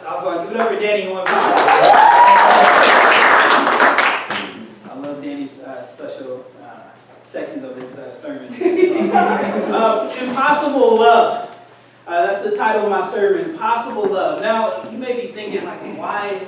Also, give it up for Danny one time. I love Danny's special sections of his sermon. Impossible love. That's the title of my sermon, Impossible Love. Now, you may be thinking, like, why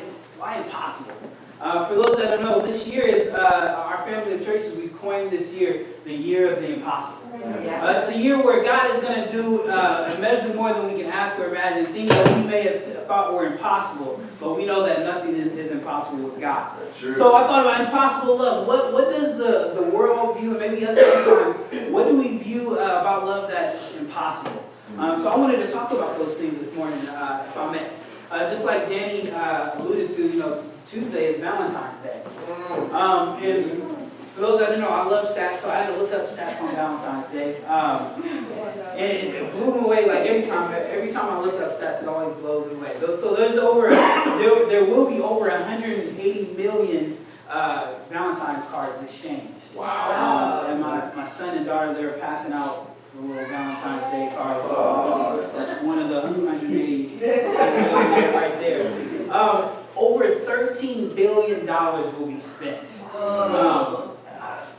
impossible? For those that don't know, this year is, our family of churches, we coined this year the year of the impossible. It's the year where God is going to do immeasurably more than we can ask or imagine, things that we may have thought were impossible, but we know that nothing is impossible with God. So I thought about impossible love. What does the world view, and maybe us sometimes, what do we view about love that's impossible? So I wanted to talk about those things this morning, if I may. Just like Danny alluded to, Tuesday is Valentine's Day. And for those that don't know, I love stats, so I had to look up stats on Valentine's Day. And it blew me away. Like every time I look up stats, it always blows me away. So there will be over 180 million Valentine's cards exchanged. Wow! And my son and daughter, they're passing out the little Valentine's Day cards. So that's one of the 180 right there. Over $13 billion will be spent.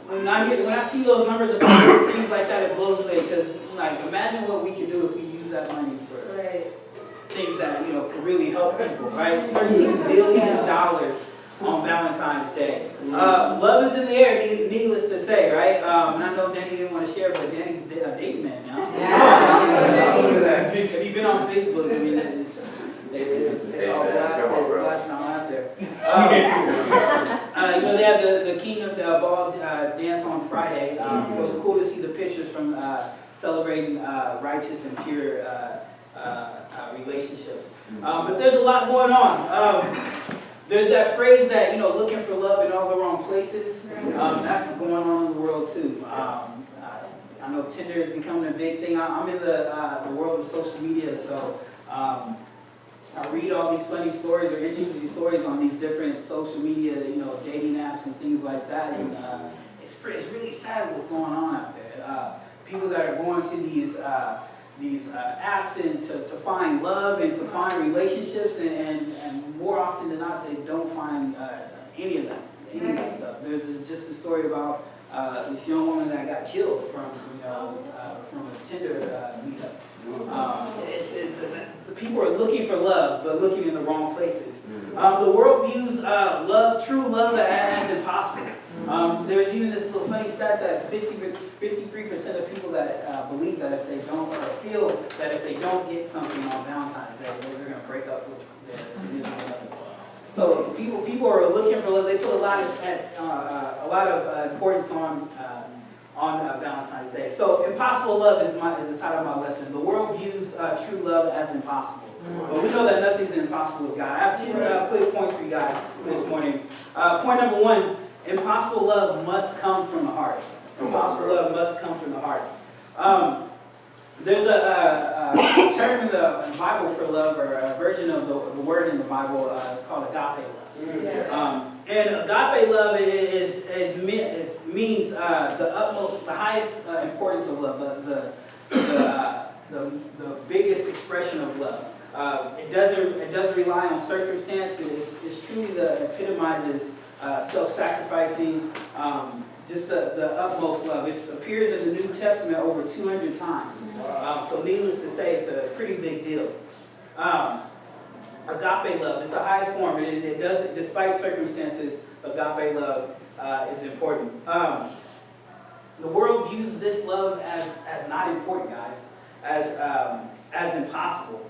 When I see those numbers about things like that, it blows away, because imagine what we could do if we use that money for things that could really help people, right? $13 billion on Valentine's Day. Love is in the air, needless to say, right? And I know Danny didn't want to share, but Danny's a date man now. If you've been on Facebook, I mean, it's all blasting on out there. They have the King of the Ball dance on Friday, so it's cool to see the pictures from celebrating righteous and pure relationships. But there's a lot going on. There's that phrase that, looking for love in all the wrong places. That's going on in the world too. I know Tinder is becoming a big thing. I'm in the world of social media, so I read all these funny stories or interesting stories on these different social media, dating apps and things like that. And it's really sad what's going on out there. People that are going to these apps and to find love and to find relationships, and more often than not, they don't find any of that stuff. There's just a story about this young woman that got killed from a Tinder meetup. The people are looking for love, but looking in the wrong places. The world views true love, as impossible. There's even this little funny stat that 53% of people that believe that if they don't, or feel that if they don't get something on Valentine's Day, they're going to break up with their significant other. So people are looking for love. They put a lot of importance on Valentine's Day. So impossible love is the title of my lesson. The world views true love as impossible. But we know that nothing's impossible with God. I have two quick points for you guys this morning. Point number one, impossible love must come from the heart. Impossible love must come from the heart. There's a term in the Bible for love, or a version of the word in the Bible called agape love. And agape love means the utmost, the highest importance of love, the biggest expression of love. It doesn't rely on circumstances. It's truly epitomizes self-sacrificing, just the utmost love. It appears in the New Testament over 200 times. So needless to say, it's a pretty big deal. Agape love is the highest form, and it does, despite circumstances, agape love is important. The world views this love as not important, guys, as impossible.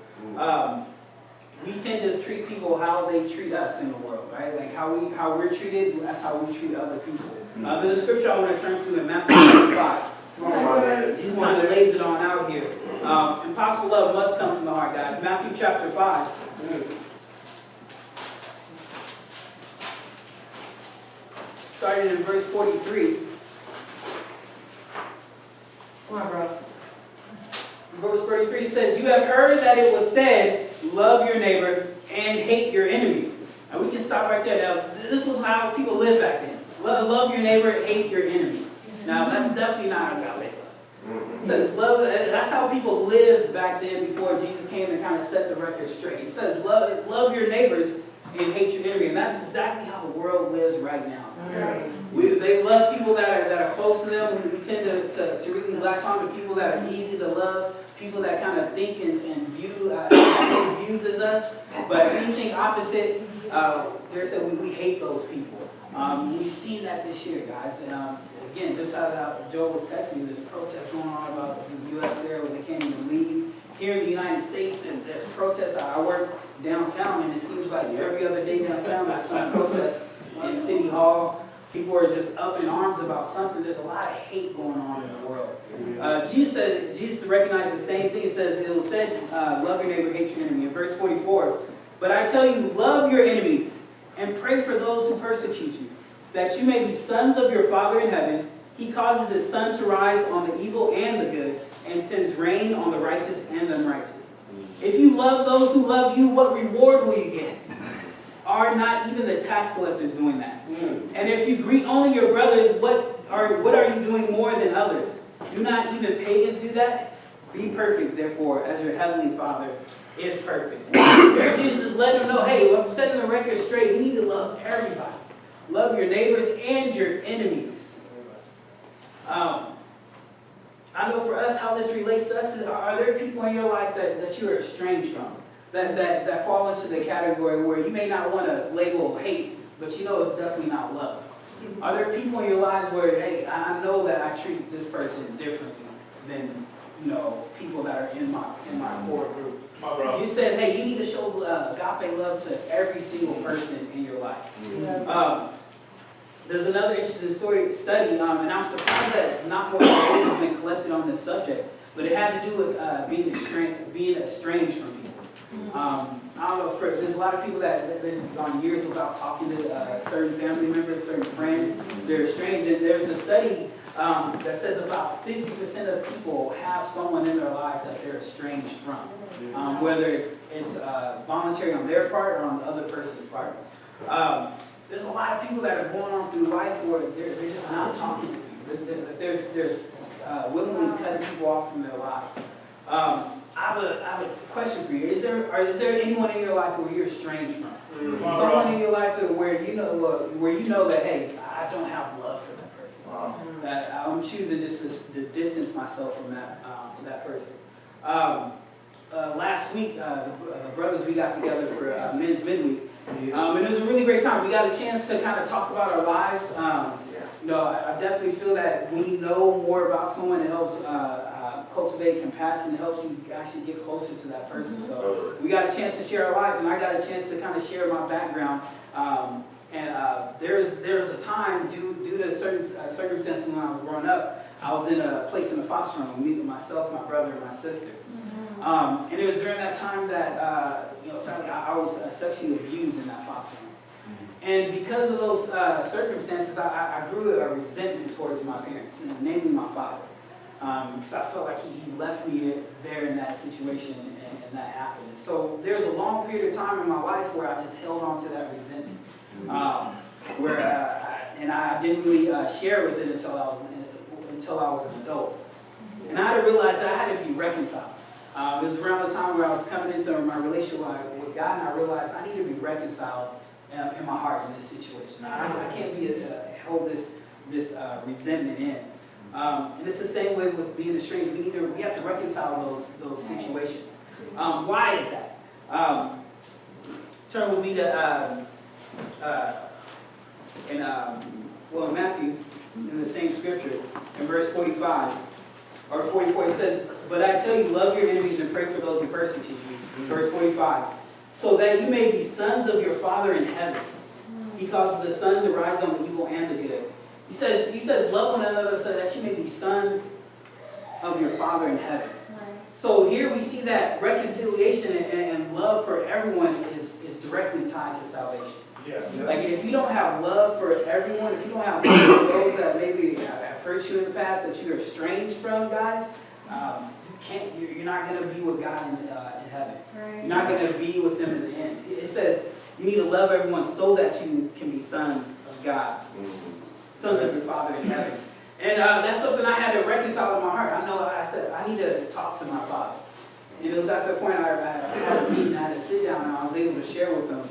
We tend to treat people how they treat us in the world, right? Like how we're treated, that's how we treat other people. There's a scripture I want to turn to in Matthew 5. Jesus kind of lays it on out here. Impossible love must come from the heart, guys. Matthew chapter 5. Starting in verse 43. Come on, bro. Verse 43 says, "You have heard that it was said, love your neighbor and hate your enemy." And we can stop right there. Now, this was how people lived back then. Love your neighbor, hate your enemy. Now, that's definitely not agape love. It says love, that's how people lived back then before Jesus came and kind of set the record straight. It says love your neighbors and hate your enemy. And that's exactly how the world lives right now. They love people that are close to them. We tend to really latch on to people that are easy to love, people that kind of think and view same views as us. But anything opposite, we hate those people. We've seen that this year, guys. And again, just how Joe was texting me, there's protests going on about the U.S. there where they can't even leave. Here in the United States, there's protests. I work downtown, and it seems like every other day downtown there's some protests in City Hall. People are just up in arms about something. There's a lot of hate going on in the world. Jesus recognized the same thing. It said, love your neighbor, hate your enemy. In verse 44, but I tell you, love your enemies and pray for those who persecute you, that you may be sons of your Father in heaven. He causes his sun to rise on the evil and the good, and sends rain on the righteous and the unrighteous. If you love those who love you, what reward will you get? Are not even the tax collectors doing that? And if you greet only your brothers, what are you doing more than others? Do not even pagans do that? Be perfect, therefore, as your heavenly Father is perfect. Here Jesus let them know, hey, I'm setting the record straight. You need to love everybody. Love your neighbors and your enemies. I know for us, how this relates to us is, are there people in your life that you are estranged from? That fall into the category where you may not want to label hate, but you know it's definitely not love. Are there people in your lives where, hey, I know that I treat this person differently than, people that are in my core group? You said, hey, you need to show agape love to every single person in your life. There's another interesting study, and I'm surprised that not more data has been collected on this subject, but it had to do with being estranged from people. I don't know, there's a lot of people that have gone years without talking to certain family members, certain friends. They're estranged. And there's a study that says about 50% of people have someone in their lives that they're estranged from, whether it's voluntary on their part or on the other person's part. There's a lot of people that are going on through life where they're just not talking to people. There's willingly cutting people off from their lives. I have a question for you. Is there anyone in your life where you're estranged from? Someone in your life where you know that, hey, I don't have love for that person. That I'm choosing just to distance myself from that person. Last week, the brothers, we got together for men's midweek. And it was a really great time. We got a chance to kind of talk about our lives. I definitely feel that when you know more about someone, it helps cultivate compassion. It helps you actually get closer to that person. So we got a chance to share our life, and I got a chance to kind of share my background. There's a time, due to certain circumstances when I was growing up, I was in a place in the foster home, with myself, my brother, and my sister. And it was during that time that, sadly, I was sexually abused in that foster home. And because of those circumstances, I grew a resentment towards my parents, namely my father. Because I felt like he left me there in that situation and that happened. And so there's a long period of time in my life where I just held on to that resentment. And I didn't really share with it until I was an adult. And I had to realize that I had to be reconciled. It was around the time where I was coming into my relationship with God, and I realized I need to be reconciled in my heart in this situation. I can't hold this resentment in. And it's the same way with being estranged. We have to reconcile those situations. Why is that? Turn with me to Matthew, in the same scripture, in verse 45 or 44, it says, "But I tell you, love your enemies and pray for those who persecute you." Verse 45, "So that you may be sons of your Father in heaven. He causes the sun to rise on the evil and the good." He says, love one another so that you may be sons of your Father in heaven. So here we see that reconciliation and love for everyone is directly tied to salvation. Like if you don't have love for everyone, if you don't have love for those that maybe have hurt you in the past, that you're estranged from, guys, you're not going to be with God in heaven. Right. You're not going to be with them in the end. It says you need to love everyone so that you can be sons of God. Sons of your Father in heaven. And that's something I had to reconcile in my heart. I know I need to talk to my father. And it was at that point I had a meeting, I had to sit down, and I was able to share with him,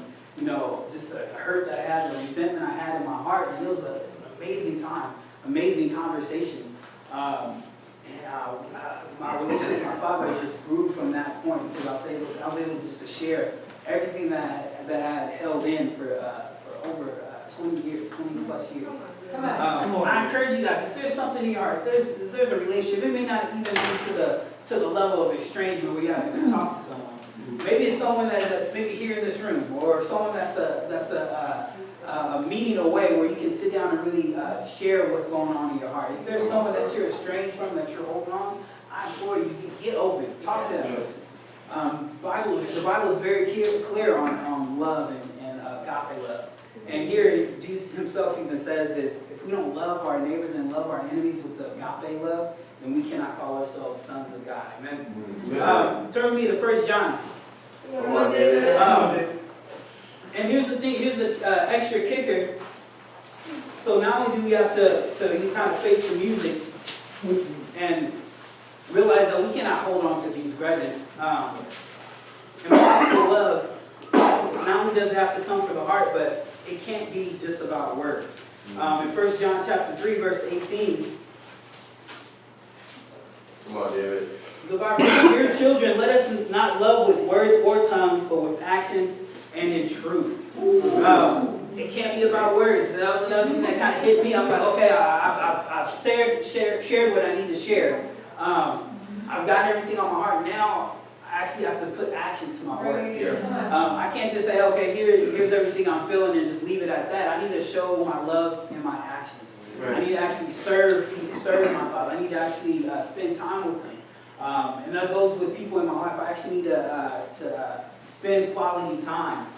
just the hurt that I had, the resentment I had in my heart. And it was an amazing time, amazing conversation. My relationship with my father just grew from that point, because I was able just to share everything that I had held in for over 20 years, 20 plus years. I encourage you guys, if there's something in your heart, if there's a relationship, it may not even be to the level of estrangement where you have to talk to someone. Maybe it's someone that's maybe here in this room, or someone that's a meeting away where you can sit down and really share what's going on in your heart. If there's someone that you're estranged from, that you're holding on, I implore you, get open, talk to that person. The Bible is very clear on love and agape love. And here, Jesus himself even says that if we don't love our neighbors and love our enemies with the agape love, then we cannot call ourselves sons of God. Amen. Turn with me to 1 John. And here's the thing, here's the extra kicker. So not only do we have to kind of face the music and realize that we cannot hold on to these grudges. Impossible love not only does it have to come from the heart, but it can't be just about words. In 1 John chapter 3, verse 18, come on, David. The Bible says, "Dear children, let us not love with words or tongue, but with actions and in truth." It can't be about words. That was another thing that kind of hit me. I'm like, okay, I've shared what I need to share. I've got everything on my heart. Now I actually have to put action to my words. I can't just say, okay, here's everything I'm feeling and just leave it at that. I need to show my love in my actions. I need to actually serve my Father. I need to actually spend time with Him. And that goes with people in my life. I actually need to spend quality time.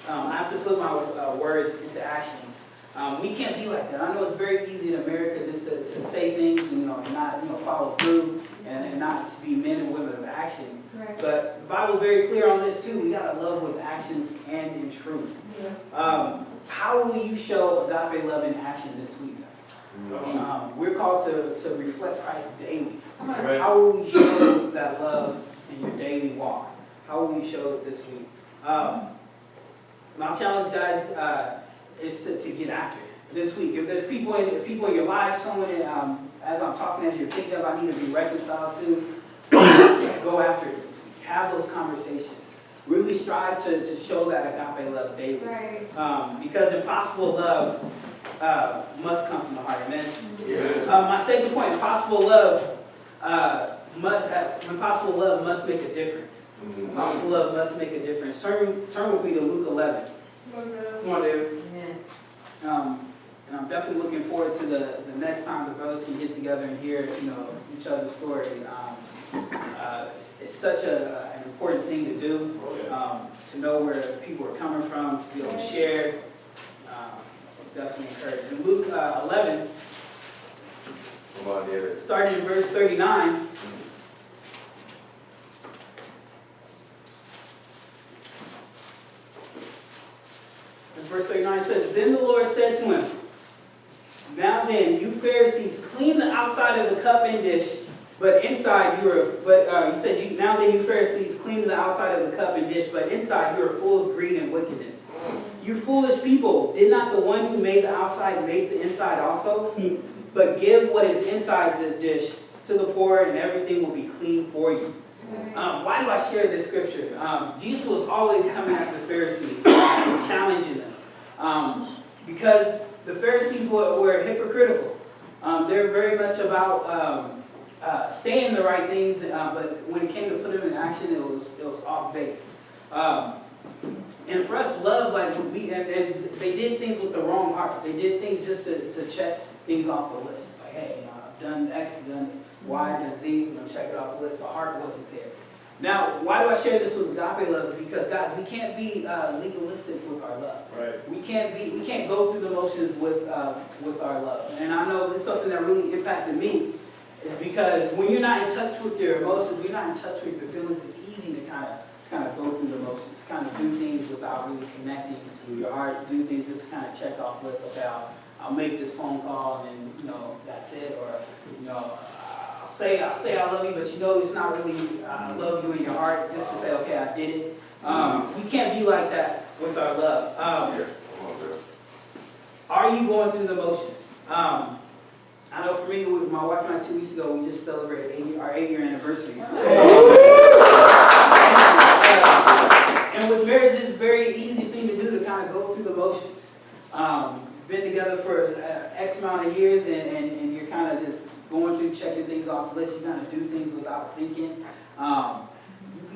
I have to put my words into action. We can't be like that. I know it's very easy in America just to say things and not follow through and not to be men and women of action. Right. But the Bible is very clear on this too. We got to love with actions and in truth. How will you show agape love in action this week, guys? We're called to reflect Christ daily. How will we show that love in your daily walk? How will we show it this week? My challenge, guys, is to get after it this week. If there's people in your life, someone as I'm talking, as you're thinking of, I need to be reconciled to, go after it this week. Have those conversations. Really strive to show that agape love daily. Right. Because impossible love must come from the heart. Amen. Yeah. My second point: impossible love must make a difference. Impossible love must make a difference. Turn with me to Luke 11. Come on, David. And I'm definitely looking forward to the next time the brothers can get together and hear each other's story. It's such an important thing to do, to know where people are coming from, to be able to share. Definitely encouraged. In Luke 11, Come on, David. starting in verse 39, and verse 39 says, "Then the Lord said to him, 'Now then, you Pharisees, clean the outside of the cup and dish, but inside you are,' he said, 'Now then, you Pharisees, clean the outside of the cup and dish, but inside you are full of greed and wickedness. You foolish people, did not the one who made the outside make the inside also? But give what is inside the dish to the poor, and everything will be clean for you.'" Why do I share this scripture? Jesus was always coming at the Pharisees and challenging them. Because the Pharisees were hypocritical. They're very much about saying the right things, but when it came to put them in action, it was off base. And for us, love, and they did things with the wrong heart. They did things just to check things off the list. Like, hey, I've done X, done Y, done Z, I'm going to check it off the list. The heart wasn't there. Now, why do I share this with agape love? Because, guys, we can't be legalistic with our love. Right. We can't go through the motions with our love. And I know this is something that really impacted me, is because when you're not in touch with your emotions, when you're not in touch with your feelings, it's easy to kind of go through the motions, to kind of do things without really connecting your heart, do things just to kind of check off lists. Okay, I'll make this phone call and then that's it, or I'll say I love you, but you know it's not really I love you in your heart, just to say, okay, I did it. We can't be like that with our love. Yeah, come on, girl. Are you going through the motions? I know for me, with my wife and I 2 weeks ago, we just celebrated our 8-year anniversary. And with marriage, it's a very easy thing to do to kind of go through the motions. Been together for X amount of years, and you're kind of just going through, checking things off the list. You kind of do things without thinking.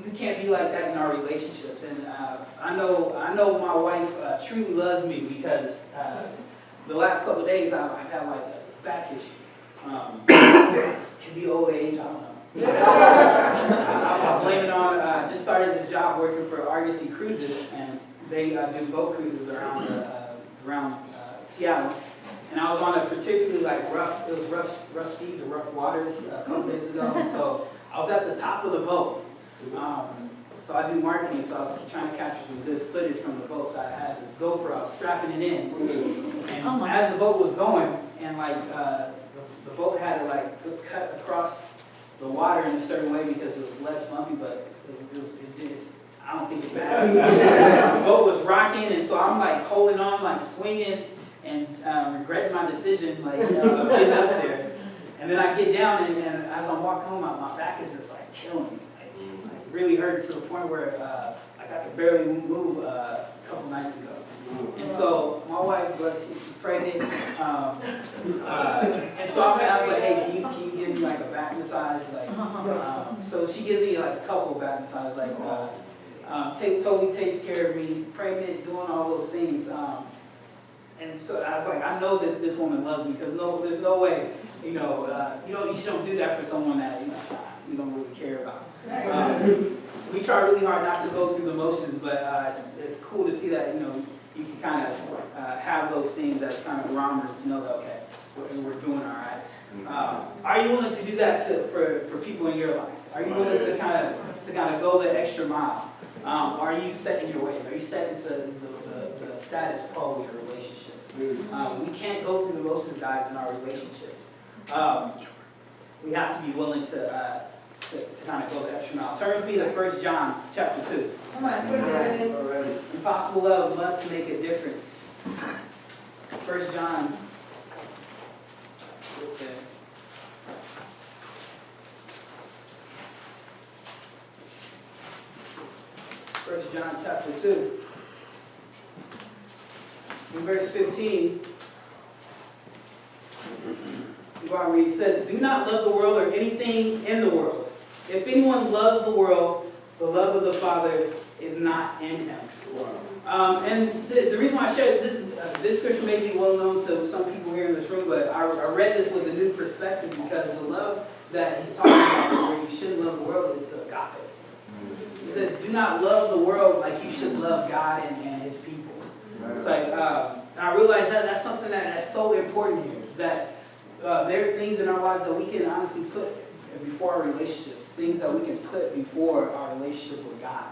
We can't be like that in our relationships. And I know my wife truly loves me because the last couple of days I've had like a back issue. Could be old age, I don't know. I blame it on, just started this job working for Argosy Cruises, and they do boat cruises around Seattle. And I was on a particularly rough seas or rough waters a couple days ago, and so I was at the top of the boat. So I do marketing, so I was trying to capture some good footage from the boat. So I had this GoPro, I was strapping it in, and as the boat was going, and the boat had to cut across the water in a certain way because it was less bumpy, but I don't think it mattered. The boat was rocking, and so I'm like holding on, swinging, and regretting my decision, getting up there. And then I get down, and as I'm walking home, my back is just killing me. Really hurt to the point where I could barely move a couple nights ago. And so my wife, she's pregnant, and so I was like, hey, can you give me a back massage? So she gives me a couple of back massages, totally takes care of me, pregnant, doing all those things. And so I was like, I know that this woman loves me because there's no way, you don't do that for someone that you don't really care about. We try really hard not to go through the motions, but it's cool to see that you can kind of have those things as kind of barometers to know that okay, we're doing all right. Are you willing to do that for people in your life? Are you willing to kind of go the extra mile? Are you set in your ways? Are you set into the status quo of your relationships? We can't go through the motions, guys, in our relationships. We have to be willing to kind of go the extra mile. Turn with me to 1 John chapter 2. Come on. Impossible love must make a difference. 1 John. Okay. 1 John chapter 2. In verse 15. It says, do not love the world or anything in the world. If anyone loves the world, the love of the Father is not in him. And the reason why I share this scripture may be well known to some people here in this room, but I read this with a new perspective because the love that he's talking about, where you shouldn't love the world, is the agape. He says, do not love the world like you should love God and his people. It's I realize that's something that's so important here, is that there are things in our lives that we can honestly put before our relationships, things that we can put before our relationship with God.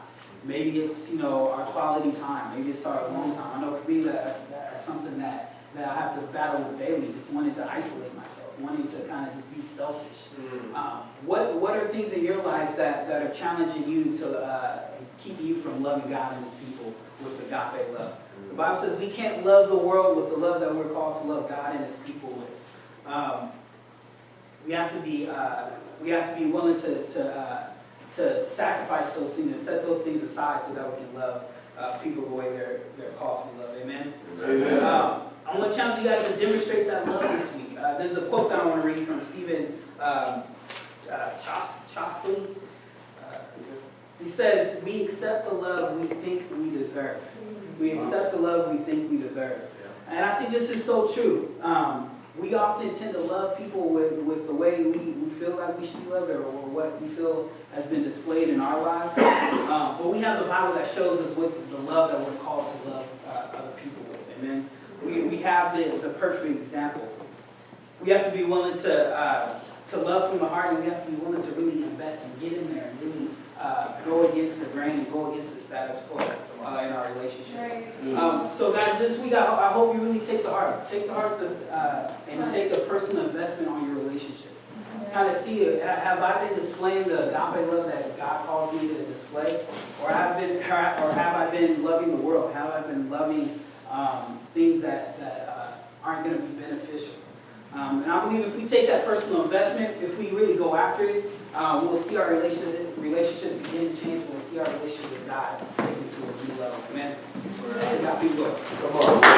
Maybe it's, our quality time. Maybe it's our alone time. I know for me that's something that I have to battle with daily, just wanting to isolate myself, wanting to kind of just be selfish. What are things in your life that are challenging you to keeping you from loving God and his people with agape love? The Bible says we can't love the world with the love that we're called to love God and his people with. We have to be willing to sacrifice those things and set those things aside so that we can love people the way they're called to be loved. Amen? Amen. I want to challenge you guys to demonstrate that love this week. There's a quote that I want to read from Stephen Chosky. He says, we accept the love we think we deserve. We accept the love we think we deserve. And I think this is so true. We often tend to love people with the way we feel like we should be loved or what we feel has been displayed in our lives. But we have the Bible that shows us with the love that we're called to love other people with. Amen. We have the perfect example. We have to be willing to love from the heart, and we have to be willing to really invest and get in there and really go against the grain and go against the status quo in our relationship. Right. So guys, this week I hope you really take the heart and take a personal investment on your relationship. kind of see it. Have I been displaying the agape love that God calls me to display? Or have I been loving the world? Have I been loving things that aren't going to be beneficial? And I believe if we take that personal investment, if we really go after it, we'll see our relationships begin to change. We'll see our relationship with God taken to a new level. Amen. God be good. Come on.